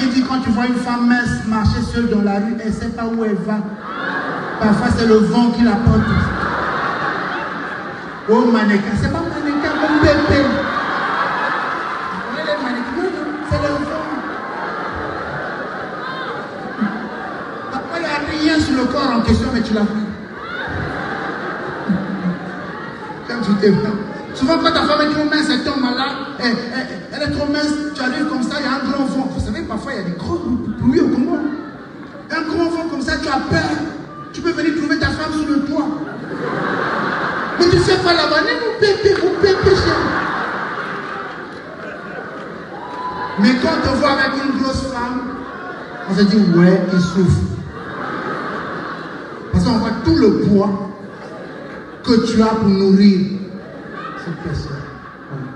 qui dit quand tu vois une femme mince marcher seule dans la rue, elle ne sait pas où elle va. Parfois c'est le vent qui la porte. Oh mannequin, c'est pas mannequin comme bébé. Les mannequins, c'est le vent. Parfois il n'y a rien sur le corps en question, mais tu l'as vu. Quand tu t'es vu. Souvent quand ta femme est trop mince, elle tombe malade, elle est trop mince, tu arrives comme ça, il y a un grand vent. Vous savez, parfois il y a des gros pluies au Congo. Un grand vent comme ça, tu as peur. Tu peux venir trouver ta femme sur le toit. Mais tu ne sais pas là-bas, mon bébé, chérie. Mais quand on te voit avec une grosse femme, on se dit, ouais, il souffre. Parce qu'on voit tout le poids que tu as pour nourrir cette personne. Voilà.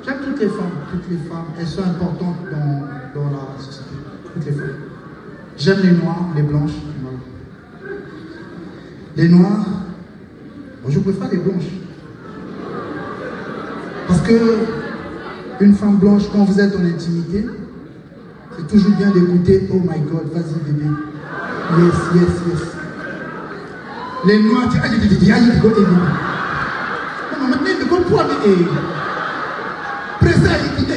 J'aime toutes les femmes, elles sont importantes dans la société. Toutes les femmes. J'aime les noirs, les blanches. Voilà. Les noirs, je préfère les blanches. Parce que une femme blanche, quand vous êtes en intimité, c'est toujours bien d'écouter, oh my God, vas-y bébé. Yes, yes, yes. Les noirs, tu as dit, non, maintenant, il me comprend, mais présent, il dit,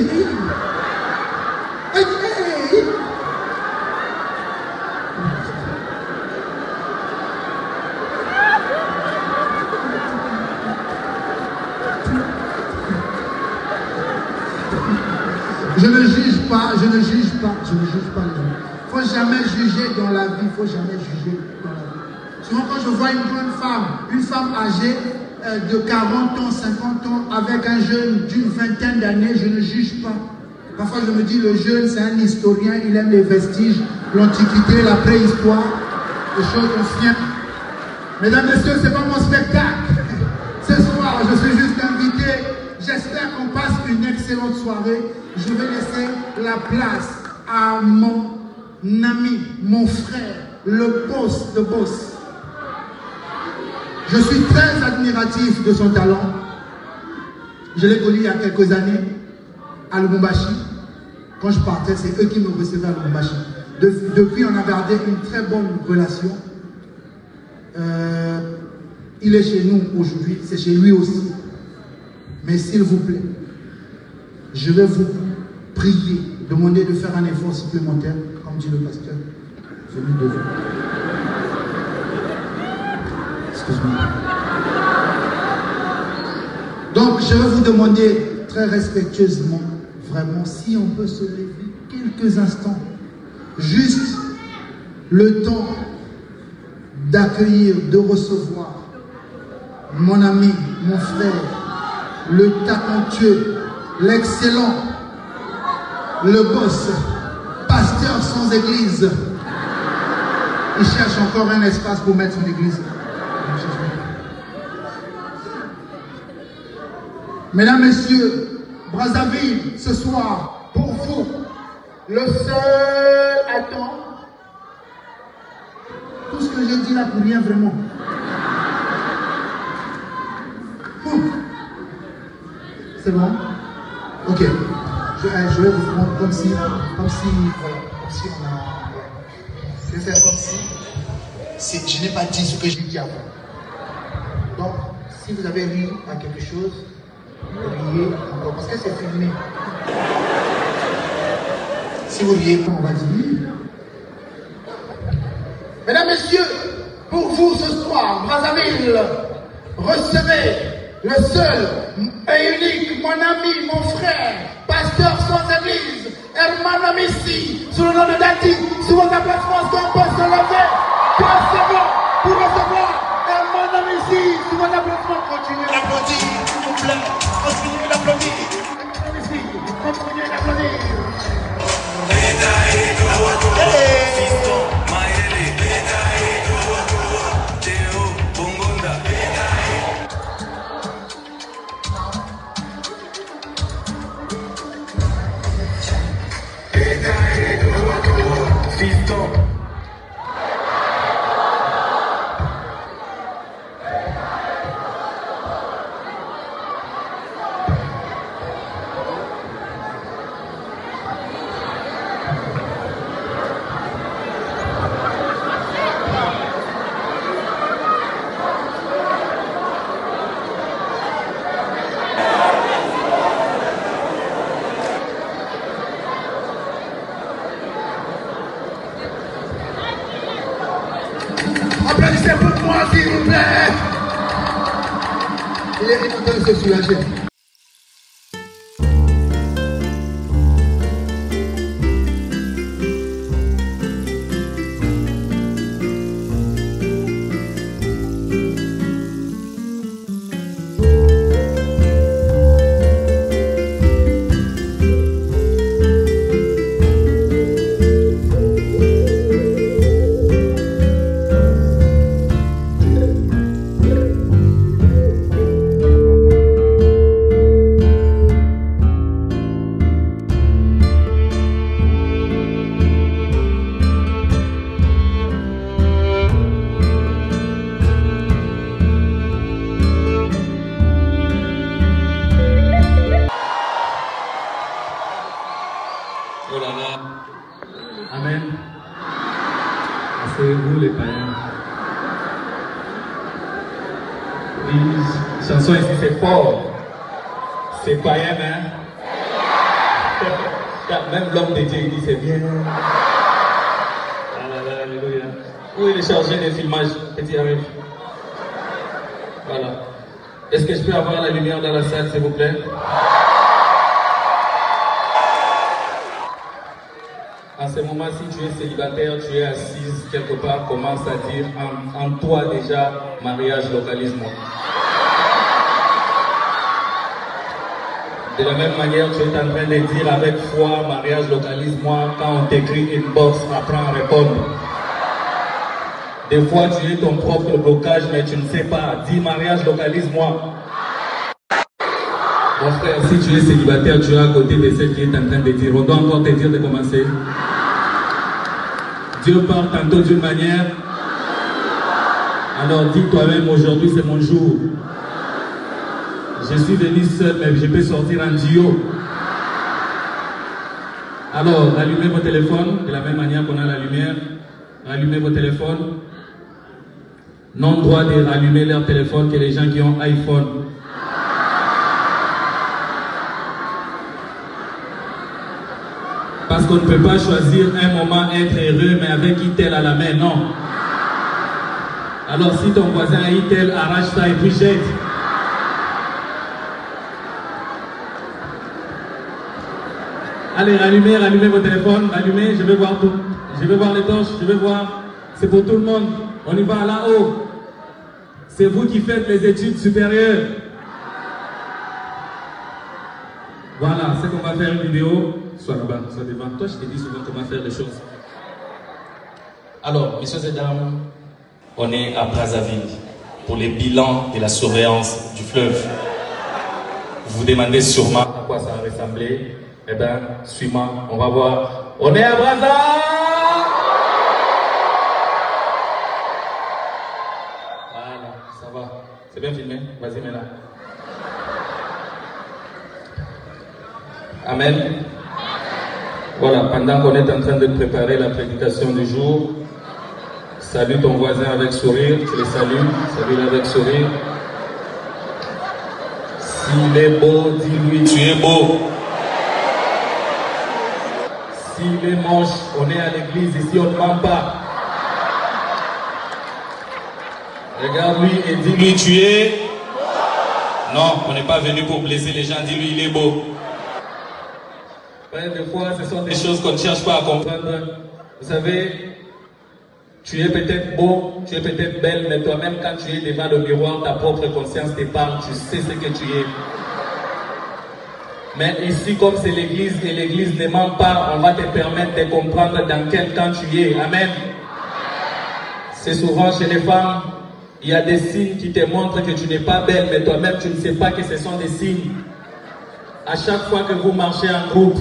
je ne juge pas les gens. Il ne faut jamais juger dans la vie, Souvent quand je vois une femme âgée de 40 ans, 50 ans, avec un jeune d'une vingtaine d'années, je ne juge pas. Parfois je me dis, le jeune c'est un historien, il aime les vestiges, l'antiquité, la préhistoire, les choses anciennes. Mesdames, messieurs, c'est pas mon spectacle. Ce soir, je suis juste invité. J'espère qu'on passe une excellente soirée. Je vais laisser la place à mon ami, mon frère, le boss de boss. Je suis très admiratif de son talent. Je l'ai connu il y a quelques années à Lubumbashi. Quand je partais, c'est eux qui me recevaient à Lubumbashi. Depuis, on a gardé une très bonne relation. Il est chez nous aujourd'hui, c'est chez lui aussi. Mais s'il vous plaît, je vais vous prier, demander de faire un effort supplémentaire, comme dit le pasteur, celui de vous. Excuse-moi. Donc, je vais vous demander très respectueusement, vraiment, si on peut se lever quelques instants, juste le temps d'accueillir, de recevoir mon ami, mon frère, le talentueux, l'excellent, le boss, pasteur sans église. Il cherche encore un espace pour mettre son église. Mesdames, Messieurs, Brazzaville, ce soir, pour vous, le seul attend. Tout ce que j'ai dit là pour rien vraiment. C'est bon? Ok. Je vais vous montrer comme si on a... Je vais faire comme si je n'ai pas dit ce que j'ai dit avant. Donc, si vous avez ri à quelque chose, riez encore, parce que c'est filmé. Si vous riez pas, on va dire. Mesdames, Messieurs, pour vous ce soir, Brazzaville, recevez le seul et unique, mon ami, mon frère, pasteur sans église, Hermano Missi, sous le nom de Dati, sous votre applaudissement, si on peut se lever, 15 secondes pour recevoir Hermano Missi, sous votre applaudissement, continuez d'applaudir, s'il vous plaît, continuez d'applaudir, Hermano Missi, continuez d'applaudir. applaudissez-moi s'il vous plaît. Il est en train de se soulager. Oh là là. Amen. Asseyez-vous les païens. Oui, chanson ici c'est fort. C'est païen, hein? Même l'homme de Dieu il dit c'est bien. Ah là là, alléluia. Où il est chargé des filmages? Petit arrive. Voilà. Est-ce que je peux avoir la lumière dans la salle, s'il vous plaît? À ce moment, si tu es célibataire, tu es assise quelque part, commence à dire en toi déjà, mariage, localise-moi. De la même manière, tu es en train de dire avec foi, mariage, localise-moi, quand on t'écrit une box, apprends à répondre. Des fois, tu es ton propre blocage, mais tu ne sais pas. Dis mariage, localise-moi. Mon frère, si tu es célibataire, tu es à côté de celle qui est en train de dire. On doit encore te dire de commencer. Dieu parle tantôt d'une manière. Alors dis toi-même, aujourd'hui c'est mon jour. Je suis venu seul, mais je peux sortir en duo. Alors, allumez vos téléphones, de la même manière qu'on a la lumière. Allumez vos téléphones. Non droit de rallumer leur téléphone que les gens qui ont iPhone. Parce qu'on ne peut pas choisir un moment être heureux, mais avec Itel à la main, non. Alors si ton voisin a Itel, arrache ça et puis jette. Allez, rallumez vos téléphones, rallumez, je vais voir tout. Je vais voir les torches, je vais voir. C'est pour tout le monde. On y va là-haut. C'est vous qui faites les études supérieures. Voilà, c'est qu'on va faire une vidéo. Soit là-bas, soit devant. Toi, je te dis souvent comment faire les choses. Alors, messieurs et dames, on est à Brazzaville pour les bilans de la surveillance du fleuve. Vous vous demandez sûrement à quoi ça va ressembler. Eh bien, suis-moi, on va voir. On est à Brazza! Voilà, ça va. C'est bien filmé? Vas-y, mets là. Amen. Voilà, pendant qu'on est en train de préparer la prédication du jour, salue ton voisin avec sourire, tu le salues, salue-le avec sourire. S'il est beau, dis-lui, tu es beau. S'il est moche, on est à l'église, ici on ne ment pas. Regarde-lui et dis-lui, tu es... Non, on n'est pas venu pour blesser les gens, dis-lui, il est beau. Des fois, ce sont des choses qu'on ne cherche pas à comprendre. Vous savez, tu es peut-être beau, tu es peut-être belle, mais toi-même, quand tu es devant le miroir, ta propre conscience te parle, tu sais ce que tu es. Mais ici, comme c'est l'église, et l'église ne ment pas, on va te permettre de comprendre dans quel camp tu es. Amen. C'est souvent chez les femmes, il y a des signes qui te montrent que tu n'es pas belle, mais toi-même, tu ne sais pas que ce sont des signes. À chaque fois que vous marchez en groupe,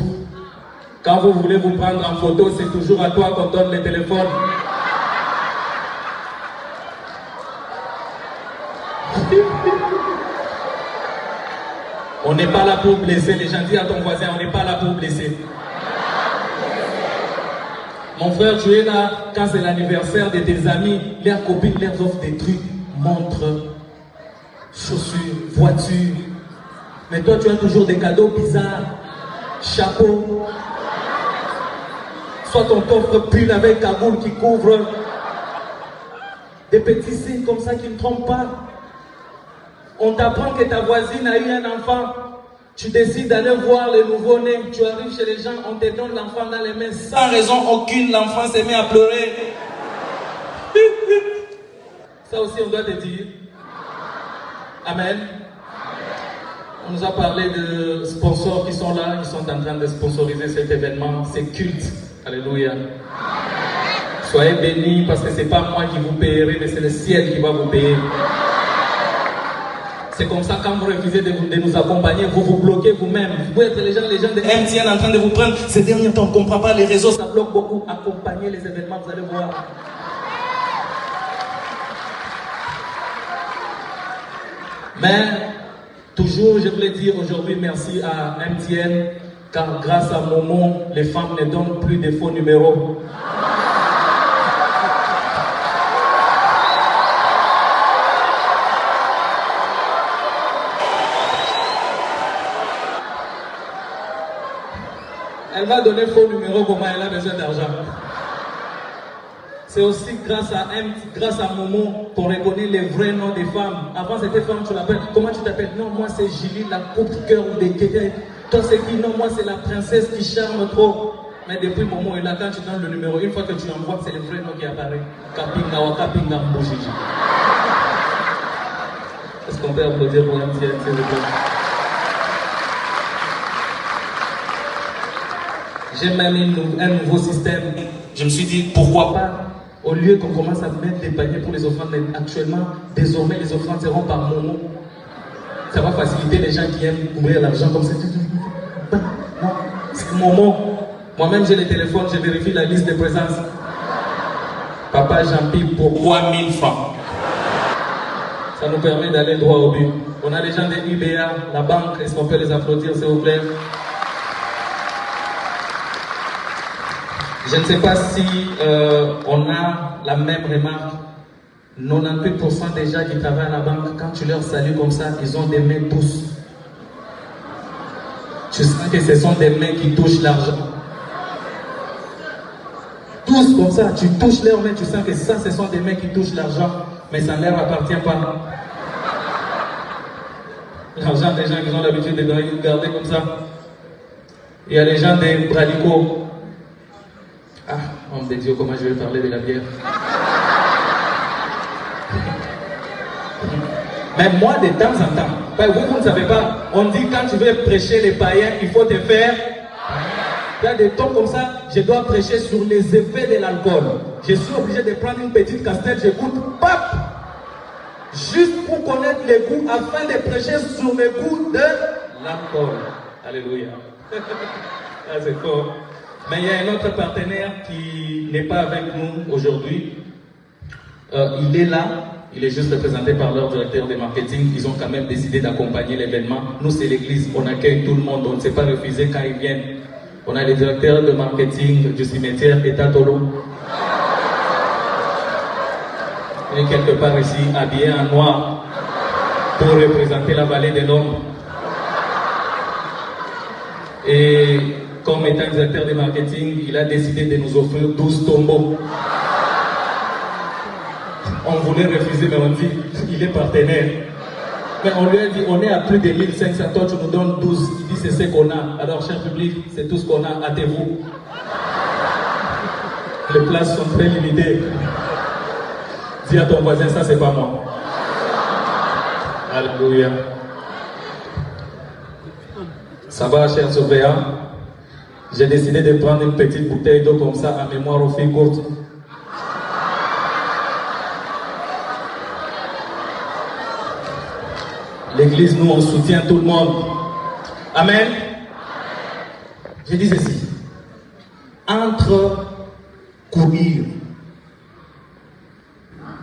quand vous voulez vous prendre en photo, c'est toujours à toi qu'on donne le téléphone. On n'est pas là pour blesser. Les gens disent à ton voisin, on n'est pas là pour blesser. Mon frère, tu es là quand c'est l'anniversaire de tes amis, leurs copines leur offrent des trucs, montres, chaussures, voitures. Mais toi, tu as toujours des cadeaux bizarres, chapeau. Soit on t'offre pull avec cagoule qui couvre. Des petits signes comme ça qui ne trompent pas. On t'apprend que ta voisine a eu un enfant. Tu décides d'aller voir le nouveau-né. Tu arrives chez les gens, on te donne l'enfant dans les mains. Sans raison aucune, l'enfant s'est mis à pleurer. Ça aussi, on doit te dire. Amen. On nous a parlé de sponsors qui sont là, qui sont en train de sponsoriser cet événement. C'est culte. Alléluia. Soyez bénis parce que ce n'est pas moi qui vous paierai, mais c'est le ciel qui va vous payer. C'est comme ça, quand vous refusez de nous accompagner, vous vous bloquez vous-même. Vous pouvez être les gens de MTN en train de vous prendre. Ces derniers temps, on ne comprend pas, les réseaux, ça bloque beaucoup. Accompagnez les événements, vous allez voir. Mais, toujours, je voulais dire aujourd'hui merci à MTN, car grâce à Momo, les femmes ne donnent plus de faux numéros. Elle va donner faux numéro comment elle a besoin d'argent. C'est aussi grâce à Momo qu'on reconnaît les vrais noms des femmes. Avant c'était femme, tu l'appelles. Comment tu t'appelles? Non, moi c'est Julie, la coupe de cœur des Kéké. Toi c'est qui? Non, moi c'est la princesse qui charme trop. Mais depuis Momo est là, quand tu donnes le numéro, une fois que tu envoies, c'est le vrai nom qui apparaît. Kapinga wa Kapinga Mbojiji. Est-ce qu'on peut applaudir pour MTN, s'il vous plaît? J'ai même un nouveau système. Je me suis dit, pourquoi pas, au lieu qu'on commence à mettre des paniers pour les offrandes, actuellement, désormais, les offrandes seront par Momo. Ça va faciliter les gens qui aiment ouvrir l'argent comme ça. Non, c'est Momo. Moi-même, j'ai le téléphone, je vérifie la liste de présence. Papa Jean-Pierre pour 3000 francs. Ça nous permet d'aller droit au but. On a les gens de UBA, la banque, est-ce qu'on peut les applaudir, s'il vous plaît? Je ne sais pas si on a la même remarque. 98% des gens qui travaillent à la banque, quand tu leur salues comme ça, ils ont des mains douces. Tu sens que ce sont des mains qui touchent l'argent. Tous comme ça, tu touches leurs mains, tu sens que ça, ce sont des mains qui touchent l'argent, mais ça ne leur appartient pas. L'argent des gens qui ont l'habitude de garder comme ça. Il y a les gens des bralicots. Ah, homme de Dieu, comment je vais parler de la bière? Mais moi, de temps en temps, vous ne savez pas, on dit quand tu veux prêcher les païens, il faut te faire. Il y a des temps comme ça, je dois prêcher sur les effets de l'alcool. Je suis obligé de prendre une petite cassette, j'écoute, pap! Juste pour connaître les goûts, afin de prêcher sur les goûts de l'alcool. Alléluia. Ah, c'est fort. Mais il y a un autre partenaire qui n'est pas avec nous aujourd'hui. Il est là, il est juste représenté par leur directeur de marketing. Ils ont quand même décidé d'accompagner l'événement. Nous, c'est l'église, on accueille tout le monde, on ne s'est pas refusé quand ils viennent. On a le directeur de marketing du cimetière État Tolo. Il est quelque part ici, habillé en noir, pour représenter la vallée de l'ombre. Et comme étant directeur de marketing, il a décidé de nous offrir 12 tombeaux. On voulait refuser, mais on dit, il est partenaire. Mais on lui a dit, on est à plus de 1500, toi tu nous donnes 12. Il dit, c'est ce qu'on a. Alors, cher public, c'est tout ce qu'on a, hâtez-vous. Les places sont très limitées. Dis à ton voisin, ça c'est pas moi. Alléluia. Ça va, chers surveillants? J'ai décidé de prendre une petite bouteille d'eau comme ça, à mémoire aux filles courtes. L'église, nous, on soutient tout le monde. Amen. Je dis ceci. Entre courir,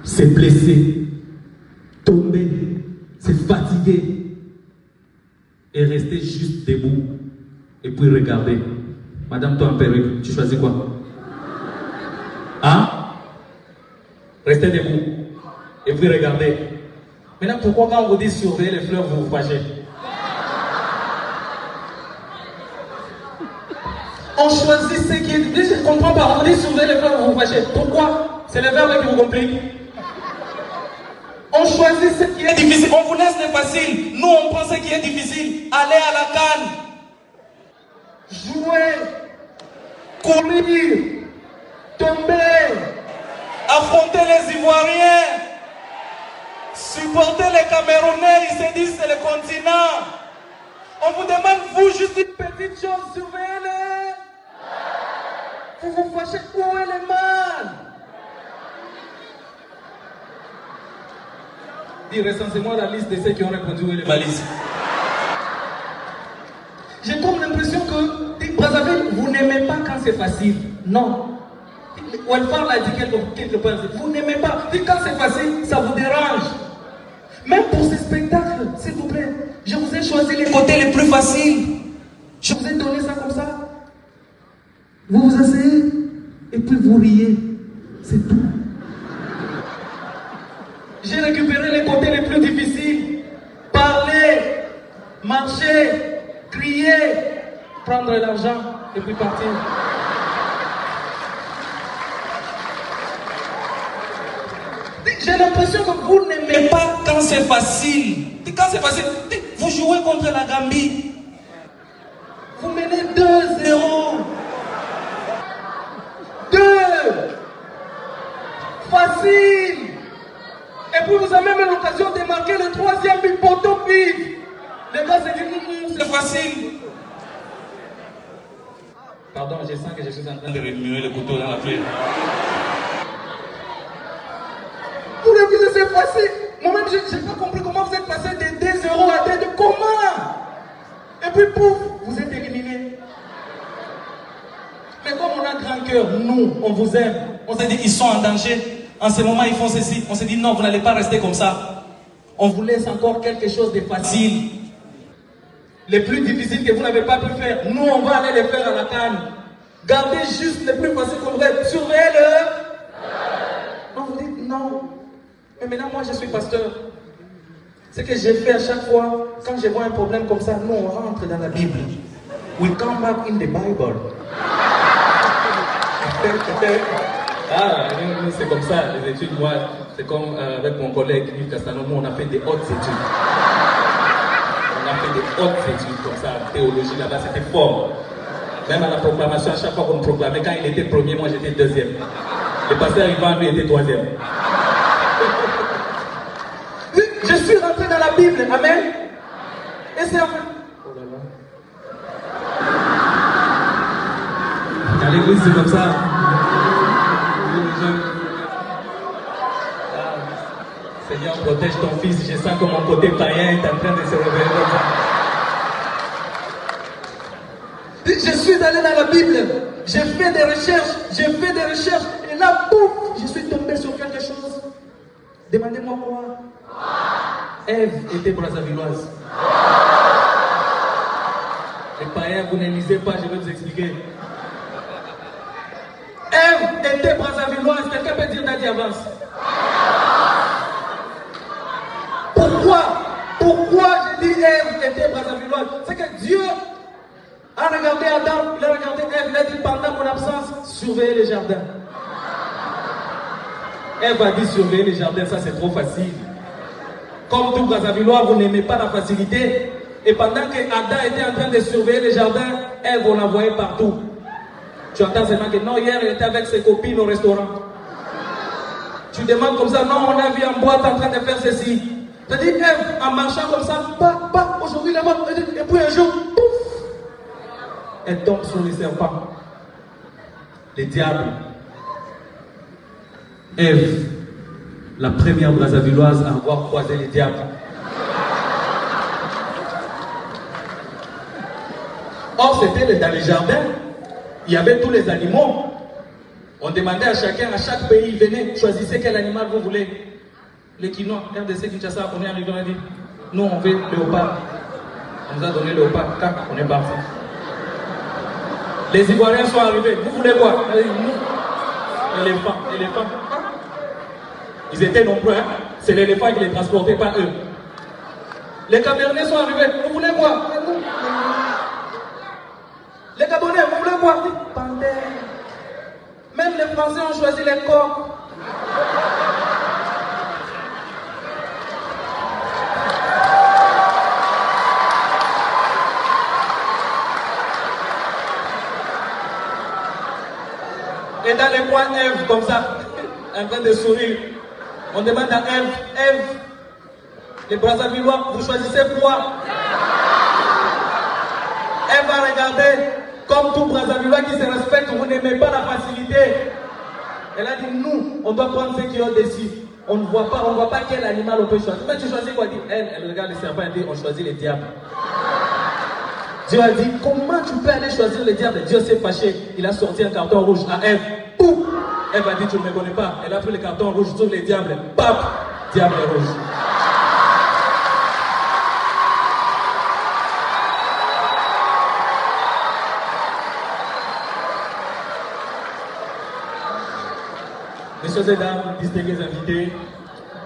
se blesser, tomber, se fatiguer et rester juste debout et puis regarder. Madame, toi en perruque, tu choisis quoi? Hein? Restez debout et puis regardez. Maintenant, pourquoi quand on vous dit surveiller les fleurs, vous vous fâchez? On choisit ce qui est... Je ne comprends pas, on vous dit surveiller les fleurs, vous vous fâchez. Pourquoi? C'est le verbe qui vous complique. On choisit ce qui est difficile. On vous laisse les faciles. Nous, on prend ce qui est difficile. Aller à la canne. Jouer. Courir. Tomber. Affronter les Ivoiriens. Supporter les Camerounais. Ils se disent c'est le continent. On vous demande, vous, juste une petite chose. Surveillez-les. Vous vous fâchez. Où est le mal? Recensez-moi la liste de ceux qui ont répondu où est le mal ici. J'ai comme l'impression que Brazzaville, vous n'aimez pas quand c'est facile. Non. Walfar l'a dit quelque part. Vous n'aimez pas. Quand c'est facile, ça vous dérange. Même pour ces spectacles, s'il vous plaît, je vous ai choisi les côtés les plus faciles. Je vous ai donné ça comme ça. Vous vous asseyez et puis vous riez. C'est tout. J'ai récupéré les côtés les plus difficiles. Parler, marcher, crier, prendre l'argent et puis partir. J'ai l'impression que vous n'aimez pas quand c'est facile. Quand c'est facile, vous jouez contre la Gambie. Vous menez 2-0. 2. Facile. Et puis vous avez même l'occasion de marquer le 3e but poteau vide. Les gars se disent, c'est facile. Pardon, je sens que je suis en train de remuer le couteau dans la plaie. Vous refusez, c'est facile. Moi-même, je n'ai pas compris comment vous êtes passé de 2-0 à 2-2. Comment? Et puis, pouf, vous êtes éliminé. Mais comme on a grand cœur, nous, on vous aime. On s'est dit, ils sont en danger. En ce moment, ils font ceci. On s'est dit, non, vous n'allez pas rester comme ça. On vous laisse encore quelque chose de facile. Les plus difficiles que vous n'avez pas pu faire, nous, on va aller les faire à la canne. Gardez juste les plus faciles qu'on vous surveillez-le. On vous dit, non. Mais maintenant, moi, je suis pasteur. Ce que j'ai fait à chaque fois, quand je vois un problème comme ça, nous, on rentre dans la Bible. We come back in the Bible. Ah, c'est comme ça, les études, moi, c'est comme avec mon collègue Yves Castano, nous, on a fait des hautes études. On a fait des hautes études comme ça, théologie là-bas, c'était fort. Même à la proclamation, à chaque fois qu'on me proclamait, quand il était premier, moi j'étais deuxième. Le pasteur Ivan, lui, était troisième. Je suis rentré dans la Bible, amen. Et c'est enfin. Oh là là. À l'église, c'est comme ça. Seigneur, protège ton fils. Je sens que mon côté païen est en train de se révéler comme ça. Je suis allé dans la Bible. J'ai fait des recherches. Et là, pouf, je suis tombé sur quelque chose. Demandez-moi quoi? Ève était brazzavilloise. Les païens, vous ne lisez pas, je vais vous expliquer. Ève était brazzavilloise. Quelqu'un peut dire Daddy avance. Pourquoi je dis Ève était brazzavilloise? C'est que Dieu a regardé Adam, il a regardé Ève, il a dit pendant mon absence, surveillez les jardins. Ève a dit surveiller les jardins, ça c'est trop facile. Comme tout brazzavillois, vous n'aimez pas la facilité. Et pendant que Adam était en train de surveiller les jardins, Ève, on la voyait partout. Tu entends seulement que non, hier, il était avec ses copines au restaurant. Tu demandes comme ça, non, on a vu en boîte en train de faire ceci. C'est-à-dire, Ève, en marchant comme ça, aujourd'hui là-bas, et puis un jour, pouf, elle tombe sur les serpents, les diables. Ève, la première brazzavilloise à avoir croisé les diables. Or, c'était dans les jardins, il y avait tous les animaux. On demandait à chacun, à chaque pays, venez, choisissez quel animal vous voulez. Les Quinois, RDC Kinshasa, on est arrivé, on a dit, nous on veut léopard. On nous a donné léopard, car on est parti. Les Ivoiriens sont arrivés, vous voulez quoi? Éléphant. Ils étaient nombreux, hein? C'est l'éléphant qui les transportait, pas eux. Les Camerounais sont arrivés, vous voulez quoi? Les Gabonais, vous voulez quoi? Panthère. Même les Français ont choisi les coqs. Et dans les coins, Ève, comme ça, en train de sourire. On demande à Ève, Ève, les Brazzavillois, vous choisissez quoi? Elle va regarder, comme tout Brazzavillois qui se respecte, vous n'aimez pas la facilité. Elle a dit, nous, on doit prendre ce qui est au-dessus. On ne voit pas quel animal on peut choisir. Mais tu choisis quoi? Elle regarde le serpent et dit, on choisit les diables. Dieu a dit, comment tu peux aller choisir les diables? Dieu s'est fâché. Il a sorti un carton rouge à Ève. Pouf! Ève a dit, tu ne me connais pas. Elle a pris le carton rouge sur les diables. Paf! Diable rouge. Messieurs et dames, distingués invités,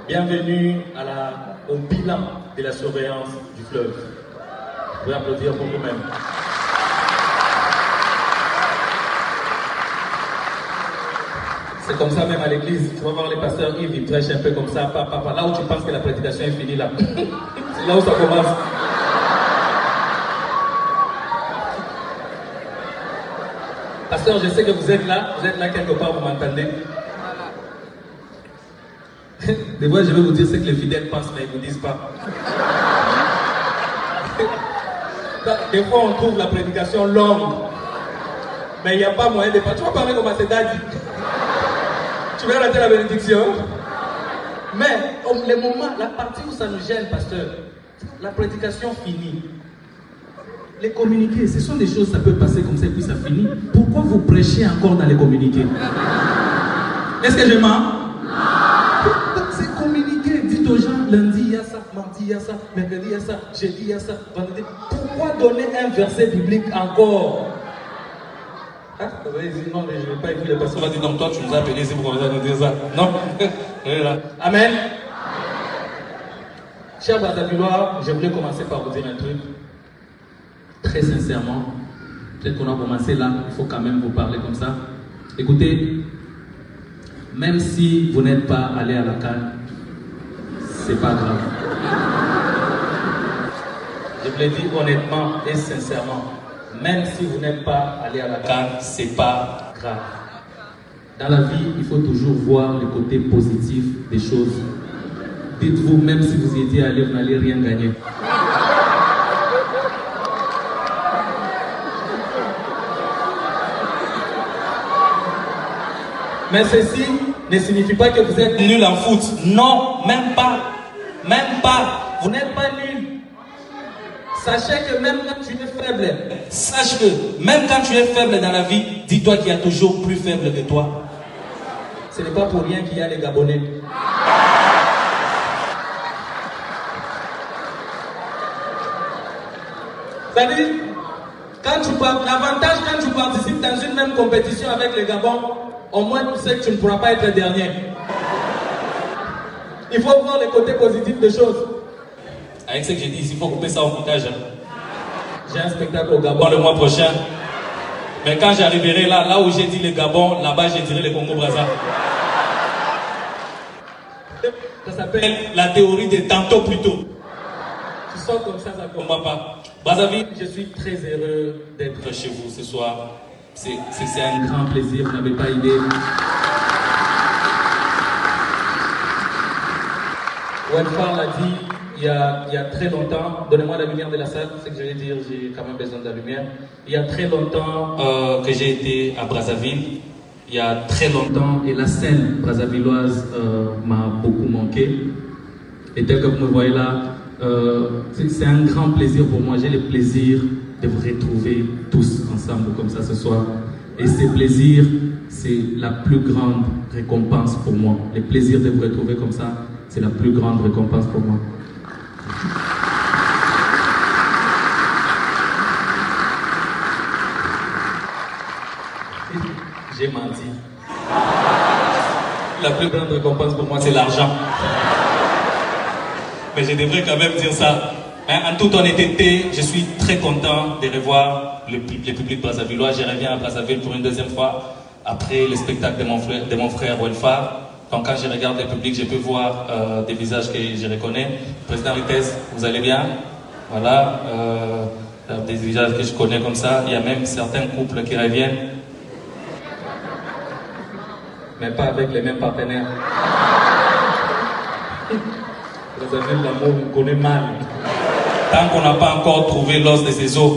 bienvenue au bilan de la surveillance du fleuve. Vous pouvez applaudir pour vous-même. C'est comme ça même à l'église. Tu vas voir les pasteurs, ils prêchent un peu comme ça, papa. Là où tu penses que la prédication est finie, là. C'est là où ça commence. Pasteur, je sais que vous êtes là quelque part, vous m'entendez? Des fois, je vais vous dire ce que les fidèles pensent, mais ils ne vous disent pas. Des fois, on trouve la prédication longue, mais il n'y a pas moyen de parler. Tu vas parler comme c'est daddy. Tu vas rater la bénédiction. Mais les moments, la partie où ça nous gêne, pasteur, la prédication finie. Les communiqués, ce sont des choses, ça peut passer comme ça et puis ça finit. Pourquoi vous prêchez encore dans les communiqués? Est-ce que je mens? C'est communiqué. Dites aux gens, lundi il y a ça, mardi il y a ça, mercredi il y a ça, jeudi il y a ça, vendredi. Pourquoi donner un verset biblique encore? Ah, vous allez dire, non, je ne vais pas écouter les personnes. On va dire, donc toi tu nous as appelé, c'est pour qu'on nous dire ça. Non? Amen. Chers Brazzavillois, je voulais commencer par vous dire un truc. Très sincèrement, peut-être qu'on a commencé là, il faut quand même vous parler comme ça. Écoutez, même si vous n'êtes pas allé à la CAN, c'est pas grave. Je vous l'ai dit honnêtement et sincèrement, même si vous n'êtes pas allé à la CAN, c'est pas grave. Dans la vie, il faut toujours voir le côté positif des choses. Dites-vous, même si vous y étiez allé, vous n'allez rien gagner. Mais ceci ne signifie pas que vous êtes nul en foot. Non, même pas. Même pas. Vous n'êtes pas nul. Sachez que même quand tu es faible, sache que même quand tu es faible dans la vie, dis-toi qu'il y a toujours plus faible que toi. Ce n'est pas pour rien qu'il y a les Gabonais. C'est-à-dire, l'avantage quand tu participes dans une même compétition avec les Gabon, au moins tu sais que tu ne pourras pas être dernier. Il faut voir les côtés positifs des choses. Avec ce que j'ai dit ici, il faut couper ça au montage. J'ai un spectacle au Gabon le mois prochain. Mais quand j'arriverai là où j'ai dit le Gabon, là-bas j'ai tiré le Congo-Brazza. Ça s'appelle la théorie des tantôt plus tôt. Tu sors comme ça ne combat pas. Brazzaville, je suis très heureux d'être chez vous ce soir. C'est un grand plaisir, vous n'avez pas idée. Welfare l'a dit il y a très longtemps. Donnez-moi la lumière de la salle, c'est ce que je vais dire, j'ai quand même besoin de la lumière. Il y a très longtemps que j'ai été à Brazzaville. Il y a très longtemps, et la scène brazzavilloise m'a beaucoup manqué. Et tel que vous me voyez là, c'est un grand plaisir pour moi. J'ai le plaisir de vous retrouver tous ensemble comme ça ce soir. Et ce plaisir, c'est la plus grande récompense pour moi. Le plaisir de vous retrouver comme ça, c'est la plus grande récompense pour moi. J'ai menti. La plus grande récompense pour moi, c'est l'argent. Mais je devrais quand même dire ça. En toute honnêteté, je suis très content de revoir le public brazzavillois. Je reviens à Brazzaville pour une deuxième fois, après le spectacle de mon frère Welfare. Donc quand je regarde le public, je peux voir des visages que je reconnais. Président Ritez, vous allez bien? Voilà, des visages que je connais comme ça. Il y a même certains couples qui reviennent. mais pas avec les mêmes partenaires. Brazzaville, l'amour, on connaît mal. Tant qu'on n'a pas encore trouvé l'os de ses os,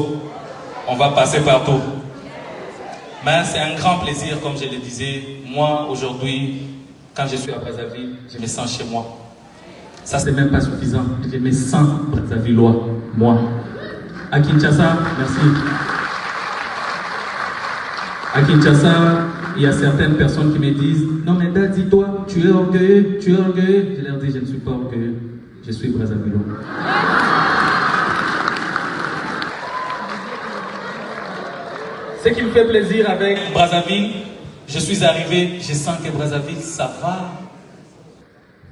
on va passer partout. Mais c'est un grand plaisir, comme je le disais. Moi, aujourd'hui, quand je suis à Brazzaville, je me sens chez moi. Ça, c'est même pas suffisant. Je me sens Brazzavillois, moi. À Kinshasa, merci. À Kinshasa, il y a certaines personnes qui me disent « Non mais Daddy, toi, tu es orgueilleux, tu es orgueilleux. » Je leur dis « Je ne suis pas orgueilleux, je suis Brazzavillois. » Ce qui me fait plaisir avec Brazzaville, je suis arrivé, je sens que Brazzaville, ça va.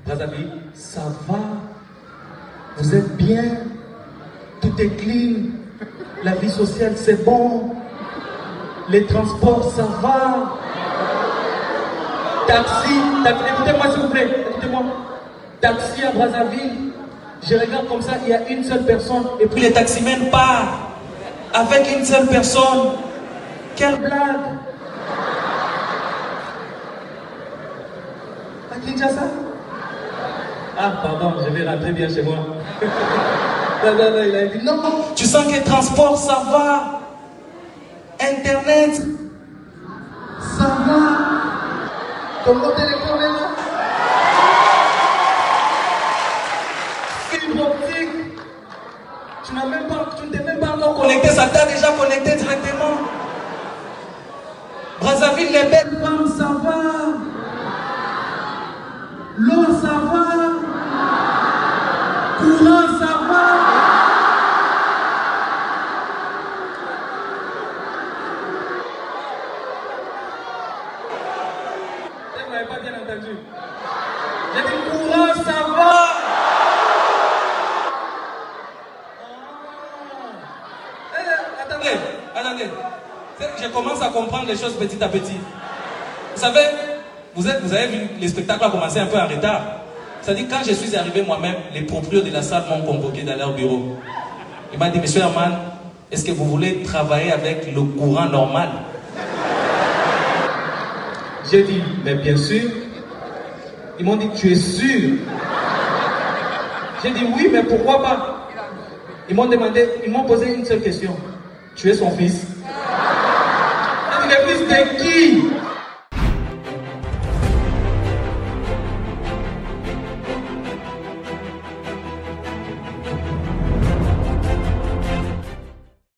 Brazzaville, ça va. Vous êtes bien. Tout est clean. La vie sociale, c'est bon. Les transports, ça va. Taxi, écoutez-moi s'il vous plaît, écoutez-moi. Taxi à Brazzaville, je regarde comme ça, il y a une seule personne, et puis les taximens partent. Avec une seule personne. Quelle blague! À Kinshasa? Ah, pardon, je vais rentrer bien chez moi. Non, il a dit non. Tu sens que le transport, ça va. Internet, ça va. Ton téléphone est là. Fibre optique. Tu ne t'es même pas encore connecté, ça t'a déjà connecté directement. Brazzaville, les belles femmes, ça va. L'eau, ça va. Courant, ça va. Vous n'avez pas bien entendu. J'ai dit courant, ça va. Attendez. Je commence à comprendre les choses petit à petit. Vous savez, vous avez vu, les spectacles ont commencé un peu en retard. C'est-à-dire, quand je suis arrivé moi-même, les propriétaires de la salle m'ont convoqué dans leur bureau. Il m'a dit, monsieur Herman, est-ce que vous voulez travailler avec le courant normal? J'ai dit, mais bien sûr. Ils m'ont dit, tu es sûr? J'ai dit, oui, mais pourquoi pas? Ils m'ont posé une seule question. Tu es son fils? J'ai dit, le fils de qui?